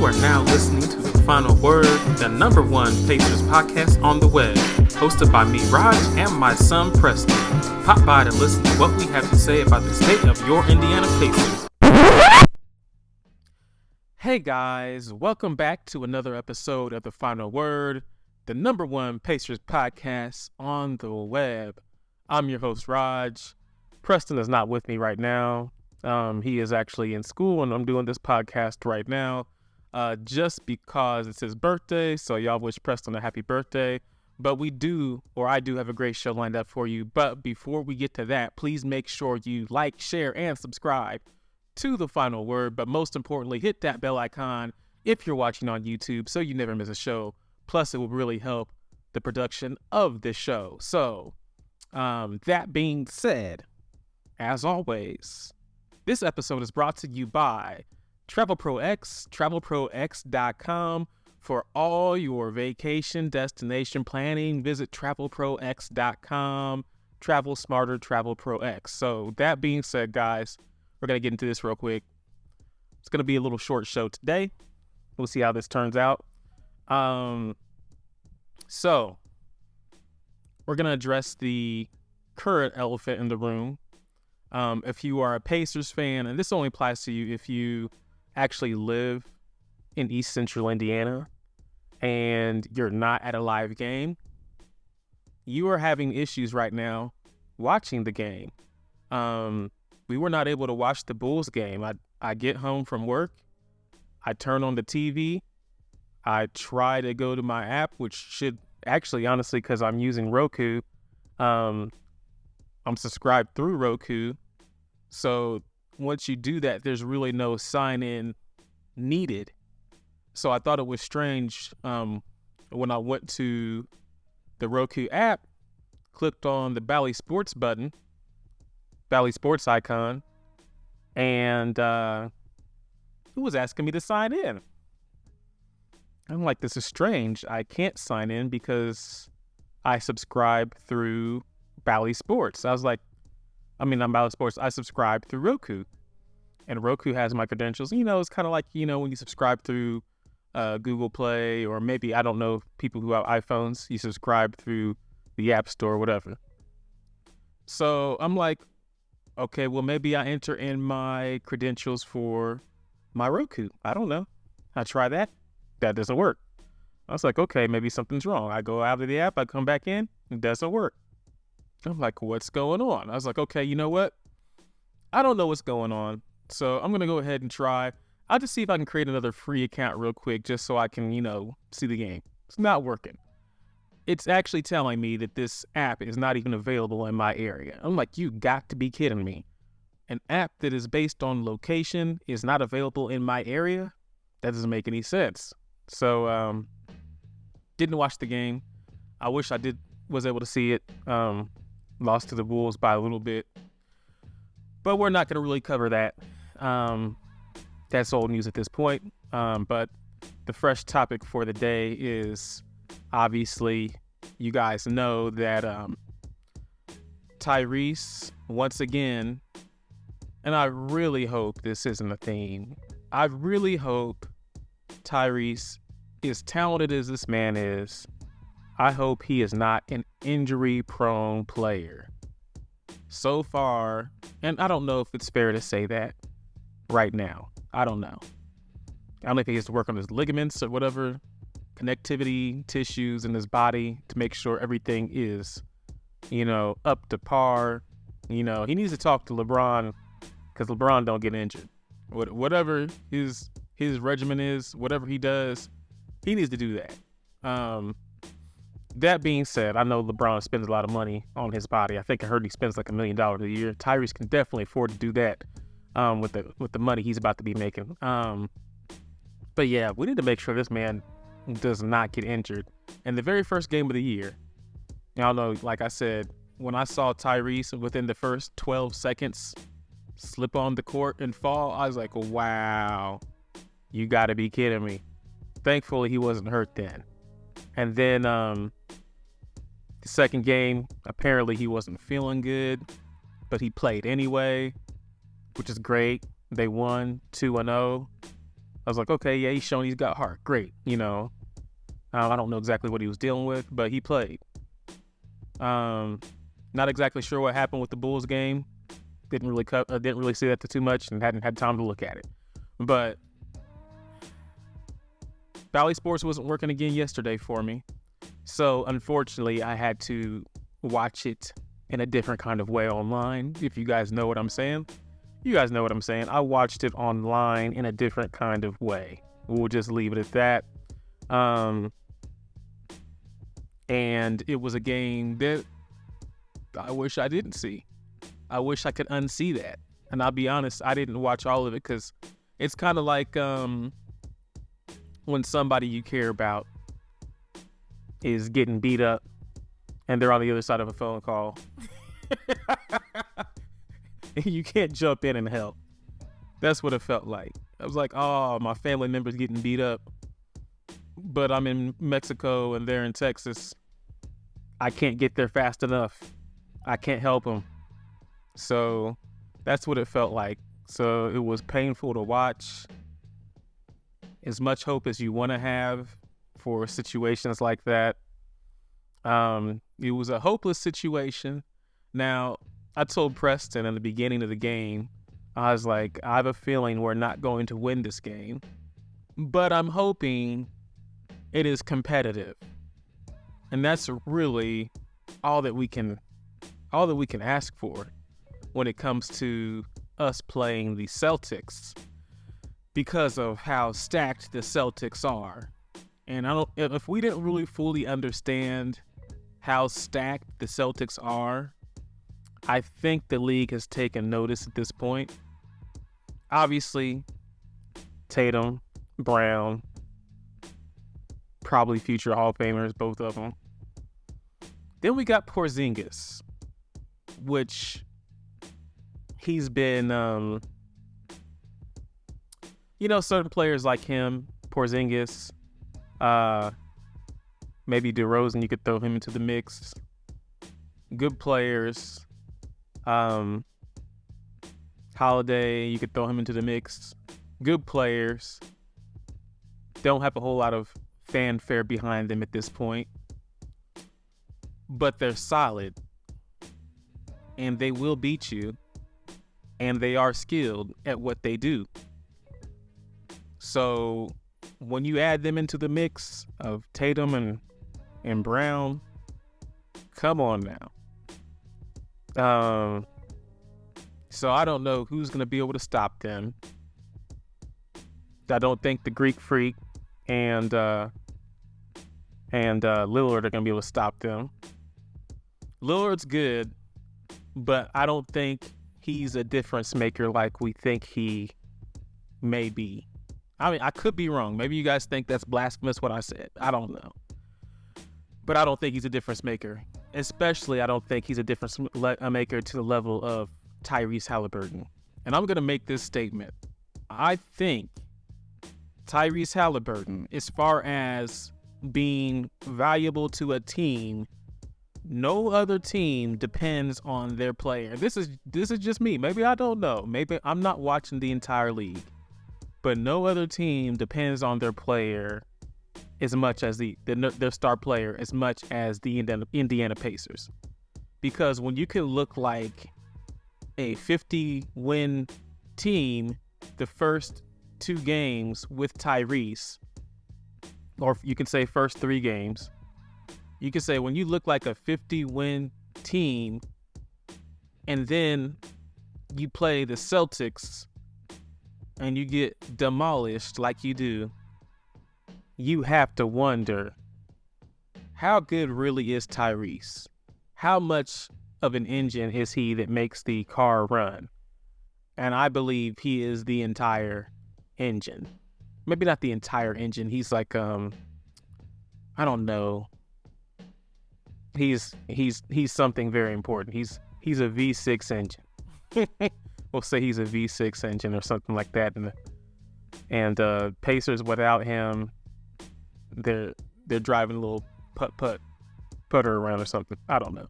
You are now listening to The Final Word, the number one Pacers podcast on the web, hosted by me, Raj, and my son, Preston. Pop by to listen to what we have to say about the state of your Indiana Pacers. Hey guys, welcome back to another episode of The Final Word, the number one Pacers podcast on the web. I'm your host, Raj. Preston is not with me right now. He is actually in school, and I'm doing this podcast right now just because it's his birthday. So y'all wish Preston a happy birthday. But I do have a great show lined up for you. But before we get to that, please make sure you like, share, and subscribe to The Final Word. But most importantly, hit that bell icon if you're watching on YouTube so you never miss a show. Plus, it will really help the production of this show. So, that being said, as always, this episode is brought to you by TravelProX, TravelProX.com. For all your vacation destination planning, visit TravelProX.com. Travel smarter, TravelProX. So that being said, guys, we're going to get into this real quick. It's going to be a little short show today. We'll see how this turns out. So we're going to address the current elephant in the room. If you are a Pacers fan, and this only applies to you if you actually live in East Central Indiana and you're not at a live game, you are having issues right now watching the game. We were not able to watch the Bulls game. I get home from work, I turn on the TV, I try to go to my app, which should actually, honestly, because I'm using Roku, I'm subscribed through Roku. So once you do that, there's really no sign-in needed. So I thought it was strange when I went to the Roku app, clicked on the Bally Sports button, Bally Sports icon, and it was asking me to sign in. I'm like, this is strange. I can't sign in because I subscribe through Bally Sports. I was like, not Bally Sports. I subscribe through Roku. And Roku has my credentials. It's kind of like, when you subscribe through Google Play, or maybe, I don't know, people who have iPhones, you subscribe through the App Store or whatever. So I'm like, okay, well, maybe I enter in my credentials for my Roku. I don't know. I try that. That doesn't work. I was like, okay, maybe something's wrong. I go out of the app, I come back in, it doesn't work. I'm like, what's going on? I was like, okay, you know what? I don't know what's going on. So I'm going to go ahead and try. I'll just see if I can create another free account real quick just so I can, see the game. It's not working. It's actually telling me that this app is not even available in my area. I'm like, you got to be kidding me. An app that is based on location is not available in my area? That doesn't make any sense. So, didn't watch the game. I wish I was able to see it. Lost to the Bulls by a little bit. But we're not going to really cover that. That's old news at this point. But the fresh topic for the day is, obviously, you guys know that Tyrese, once again, and I really hope this isn't a theme, I really hope Tyrese, as talented as this man is, I hope he is not an injury-prone player. So far, and I don't know if it's fair to say that right now. I don't know. I don't know if he has to work on his ligaments or whatever, connectivity tissues in his body to make sure everything is, up to par. He needs to talk to LeBron because LeBron don't get injured. Whatever his regimen is, whatever he does, he needs to do that. That being said, I know LeBron spends a lot of money on his body. I think I heard he spends like $1 million a year. Tyrese can definitely afford to do that with the money he's about to be making. But yeah, we need to make sure this man does not get injured. And the very first game of the year, y'all know, like I said, when I saw Tyrese within the first 12 seconds slip on the court and fall, I was like, wow, you got to be kidding me. Thankfully, he wasn't hurt then. And then the second game, apparently he wasn't feeling good, but he played anyway, which is great. They won 2-0. I was like, okay, yeah, he's showing he's got heart. Great, I don't know exactly what he was dealing with, but he played. Not exactly sure what happened with the Bulls game. Didn't really see that too much, and hadn't had time to look at it. But Bally Sports wasn't working again yesterday for me, so unfortunately, I had to watch it in a different kind of way online. If you guys know what I'm saying, I watched it online in a different kind of way. We'll just leave it at that. And it was a game that I wish I didn't see. I wish I could unsee that. And I'll be honest, I didn't watch all of it because it's kind of like when somebody you care about is getting beat up and they're on the other side of a phone call. You can't jump in and help. That's what it felt like. I was like, oh, my family member's getting beat up, but I'm in Mexico and they're in Texas. I can't get there fast enough. I can't help them. So that's what it felt like. So it was painful to watch. As much hope as you want to have for situations like that. It was a hopeless situation. Now, I told Preston in the beginning of the game, I was like, I have a feeling we're not going to win this game, but I'm hoping it is competitive. And that's really all that we can ask for when it comes to us playing the Celtics, because of how stacked the Celtics are. And if we didn't really fully understand how stacked the Celtics are, I think the league has taken notice at this point. Obviously, Tatum, Brown, probably future Hall of Famers, both of them. Then we got Porzingis, which he's been, certain players like him, Porzingis, maybe DeRozan, you could throw him into the mix. Good players. Holiday, you could throw him into the mix. Good players. Don't have a whole lot of fanfare behind them at this point. But they're solid. And they will beat you. And they are skilled at what they do. So when you add them into the mix of Tatum and Brown, come on now. So I don't know who's going to be able to stop them. I don't think the Greek Freak and Lillard are going to be able to stop them. Lillard's good, but I don't think he's a difference maker like we think he may be. I mean, I could be wrong. Maybe you guys think that's blasphemous what I said. I don't know. But I don't think he's a difference maker. Especially, I don't think he's a difference maker to the level of Tyrese Halliburton. And I'm going to make this statement. I think Tyrese Halliburton, as far as being valuable to a team, no other team depends on their player. This is just me. Maybe I don't know. Maybe I'm not watching the entire league. But no other team depends on their player as much as their star player as much as the Indiana Pacers. Because when you can look like a 50-win team the first 2 games with Tyrese, or you can say first 3 games, you can say when you look like a 50-win team and then you play the Celtics and you get demolished like you do, you have to wonder, how good really is Tyrese? How much of an engine is he that makes the car run? And I believe he is the entire engine. Maybe not the entire engine. He's like, I don't know. He's something very important. He's a V6 engine. We'll say he's a V6 engine or something like that. And Pacers without him, they're driving a little putter around or something. I don't know.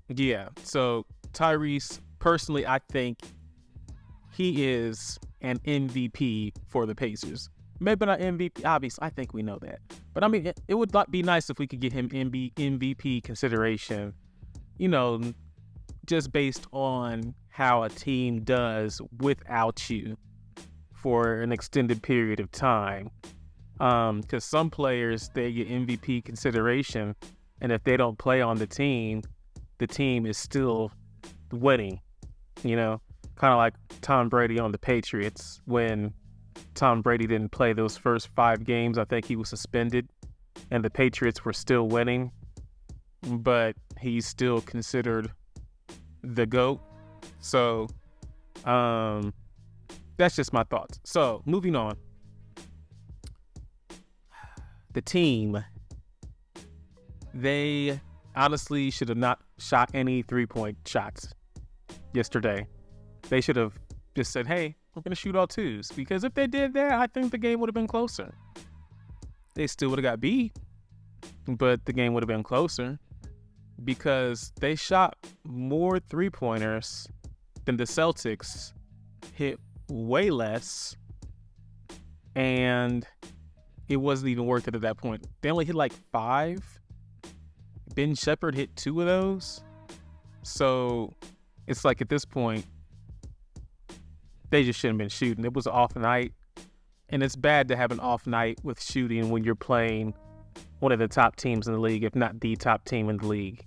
Yeah. So Tyrese, personally, I think he is an MVP for the Pacers. Maybe not MVP, obviously, I think we know that. But I mean, it would be nice if we could get him MVP consideration, just based on how a team does without you for an extended period of time. Because some players, they get MVP consideration, and if they don't play on the team is still winning, kind of like Tom Brady on the Patriots. When Tom Brady didn't play those first 5 games, I think he was suspended, and the Patriots were still winning, but he's still considered the GOAT. So that's just my thoughts. So moving on. The team, they honestly should have not shot any 3-point shots yesterday. They should have just said, hey, we're going to shoot all 2s. Because if they did that, I think the game would have been closer. They still would have got beat, but the game would have been closer because they shot more 3-pointers than the Celtics, hit way less, and it wasn't even worth it at that point. They only hit like 5. Ben Shepherd hit 2 of those. So it's like at this point, they just shouldn't have been shooting. It was an off night. And it's bad to have an off night with shooting when you're playing one of the top teams in the league, if not the top team in the league.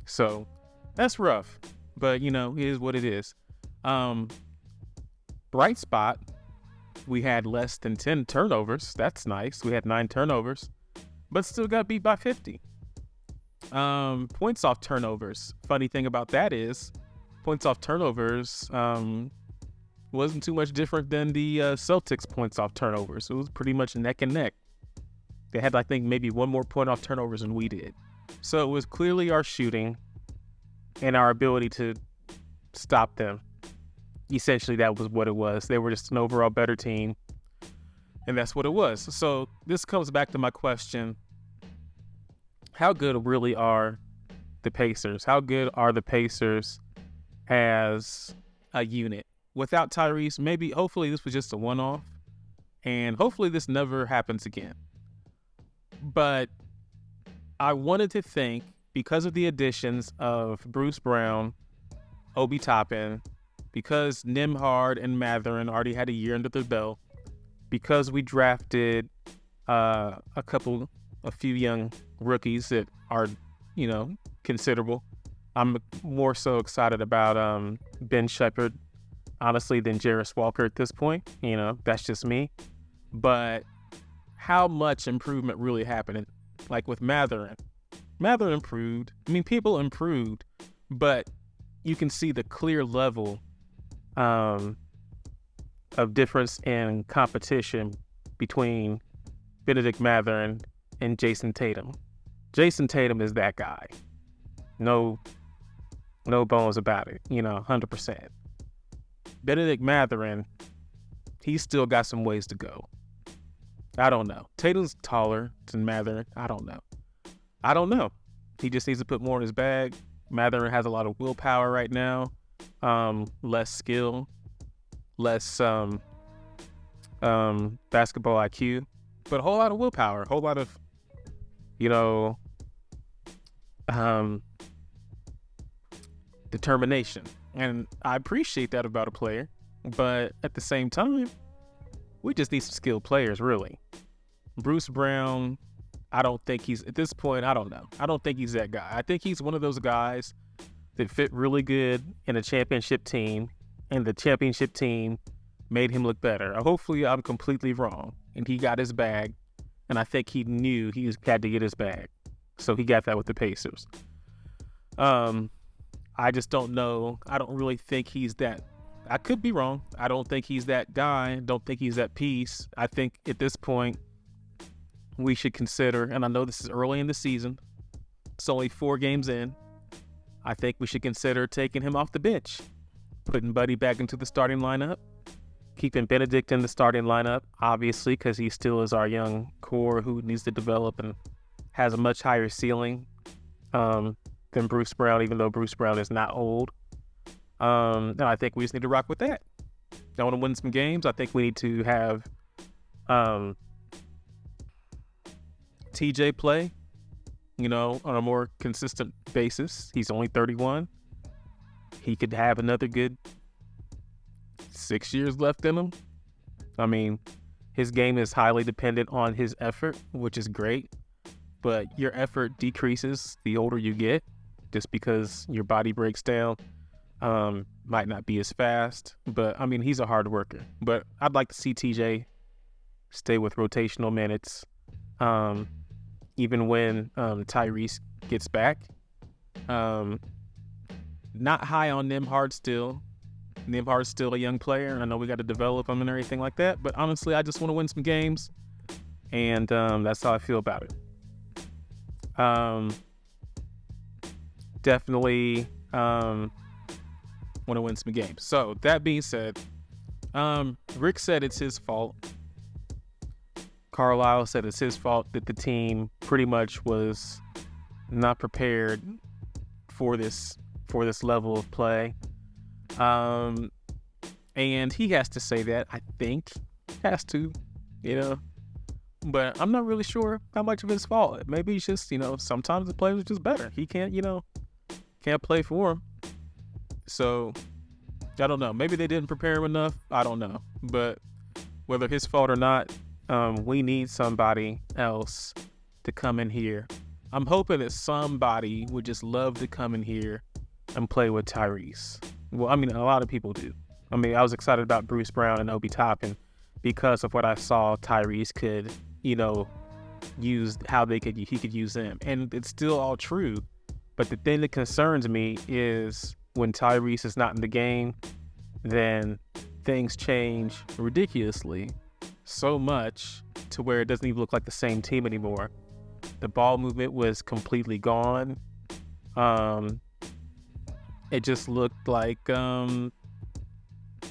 So that's rough. But, it is what it is. Bright spot, we had less than 10 turnovers. That's nice. We had 9 turnovers, but still got beat by 50. Points off turnovers. Funny thing about that is points off turnovers wasn't too much different than the Celtics points off turnovers. It was pretty much neck and neck. They had, I think, maybe 1 more point off turnovers than we did. So it was clearly our shooting and our ability to stop them. Essentially, that was what it was. They were just an overall better team, and that's what it was. So this comes back to my question. How good really are the Pacers? How good are the Pacers as a unit? Without Tyrese, hopefully this was just a one-off, and hopefully this never happens again. But I wanted to think, because of the additions of Bruce Brown, Obi Toppin, because Nembhard and Mathurin already had a year under their belt, because we drafted a few young rookies that are, considerable. I'm more so excited about Ben Shepherd, honestly, than Jarris Walker at this point. That's just me. But how much improvement really happened? Like with Mathurin improved. People improved, but you can see the clear level of difference in competition between Bennedict Mathurin and Jayston Tatum. Jayston Tatum is that guy. No bones about it, 100%. Bennedict Mathurin, he's still got some ways to go. I don't know. Tatum's taller than Mathurin. I don't know. He just needs to put more in his bag. Mathurin has a lot of willpower right now. Less skill, less basketball IQ, but a whole lot of willpower, a whole lot of, determination. And I appreciate that about a player, but at the same time, we just need some skilled players, really. Bruce Brown, I don't think he's, at this point, I don't know. I don't think he's that guy. I think he's one of those guys that fit really good in a championship team, and the championship team made him look better. Hopefully, I'm completely wrong, and he got his bag, and I think he knew he had to get his bag. So he got that with the Pacers. I just don't know. I don't really think he's that. I could be wrong. I don't think he's that guy. Don't think he's that piece. I think at this point, we should consider, and I know this is early in the season, it's only 4 games in, I think we should consider taking him off the bench, putting Buddy back into the starting lineup, keeping Bennedict in the starting lineup, obviously, because he still is our young core who needs to develop and has a much higher ceiling than Bruce Brown, even though Bruce Brown is not old. And I think we just need to rock with that. I want to win some games. I think we need to have TJ play, on a more consistent basis. He's only 31. He could have another good 6 years left in him. I mean, his game is highly dependent on his effort, which is great. But your effort decreases the older you get, just because your body breaks down. Might not be as fast, but I mean, he's a hard worker. But I'd like to see TJ stay with rotational minutes, even when Tyrese gets back. Not high on Nembhard still. Nembhard's still a young player. I know we got to develop him and everything like that, but honestly, I just want to win some games, and that's how I feel about it. Definitely want to win some games. So that being said, Rick said it's his fault. Carlisle said it's his fault that the team pretty much was not prepared for this level of play. And he has to say that, I think. Has to, But I'm not really sure how much of his fault. Maybe it's just, sometimes the players are just better. He can't play for him. So, I don't know. Maybe they didn't prepare him enough. I don't know. But whether his fault or not, we need somebody else to come in here. I'm hoping that somebody would just love to come in here and play with Tyrese. Well, I mean, a lot of people do. I mean, I was excited about Bruce Brown and Obi Toppin because of what I saw Tyrese could, use how he could use them. And it's still all true. But the thing that concerns me is when Tyrese is not in the game, then things change ridiculously so much to where it doesn't even look like the same team anymore. The ball movement was completely gone. It just looked like, it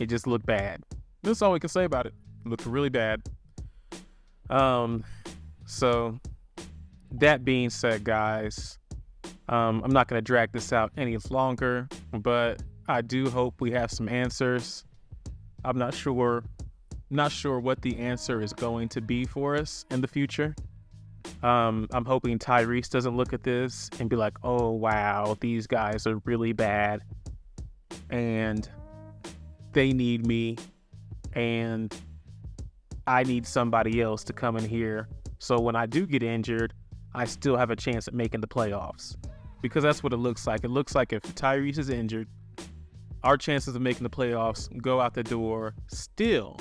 just looked bad. That's all we can say about it. It looked really bad. So that being said, guys, I'm not going to drag this out any longer, but I do hope we have some answers. I'm not sure what the answer is going to be for us in the future. I'm hoping Tyrese doesn't look at this and be like, oh, wow, these guys are really bad and they need me and I need somebody else to come in here. So when I do get injured, I still have a chance at making the playoffs, because that's what it looks like. It looks like if Tyrese is injured, our chances of making the playoffs go out the door still.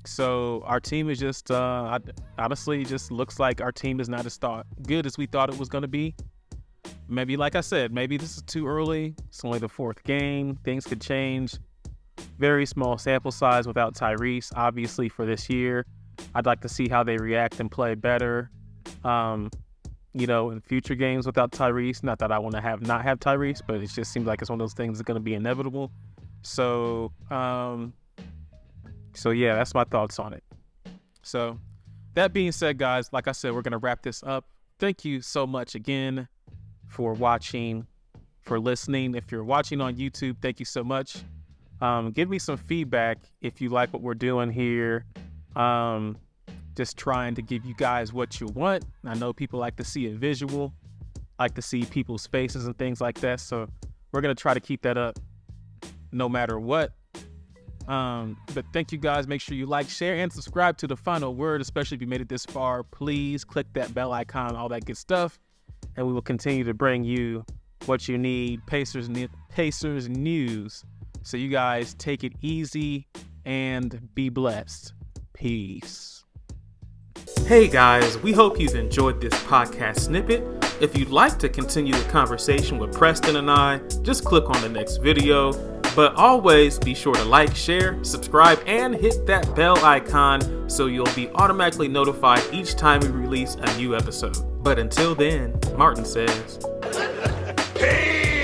So our team is just, honestly, just looks like our team is not as good as we thought it was going to be. Maybe, like I said, maybe this is too early. It's only the 4th game. Things could change. Very small sample size without Tyrese, obviously, for this year. I'd like to see how they react and play better, in future games without Tyrese. Not that I want to not have Tyrese, but it just seems like it's one of those things that's going to be inevitable. So yeah, that's my thoughts on it. So that being said, guys, like I said, we're going to wrap this up. Thank you so much again for watching, for listening. If you're watching on YouTube, thank you so much. Give me some feedback if you like what we're doing here. Just trying to give you guys what you want. I know people like to see a visual, like to see people's faces and things like that. So we're going to try to keep that up no matter what. But thank you guys. Make sure you like, share, and subscribe to The Final Word, especially if you made it this far. Please click that bell icon, all that good stuff. And we will continue to bring you what you need, Pacers news. So you guys take it easy and be blessed. Peace. Hey guys, we hope you've enjoyed this podcast snippet. If you'd like to continue the conversation with Preston and I, just click on the next video. But always be sure to like, share, subscribe, and hit that bell icon so you'll be automatically notified each time we release a new episode. But until then, Martin says, peace!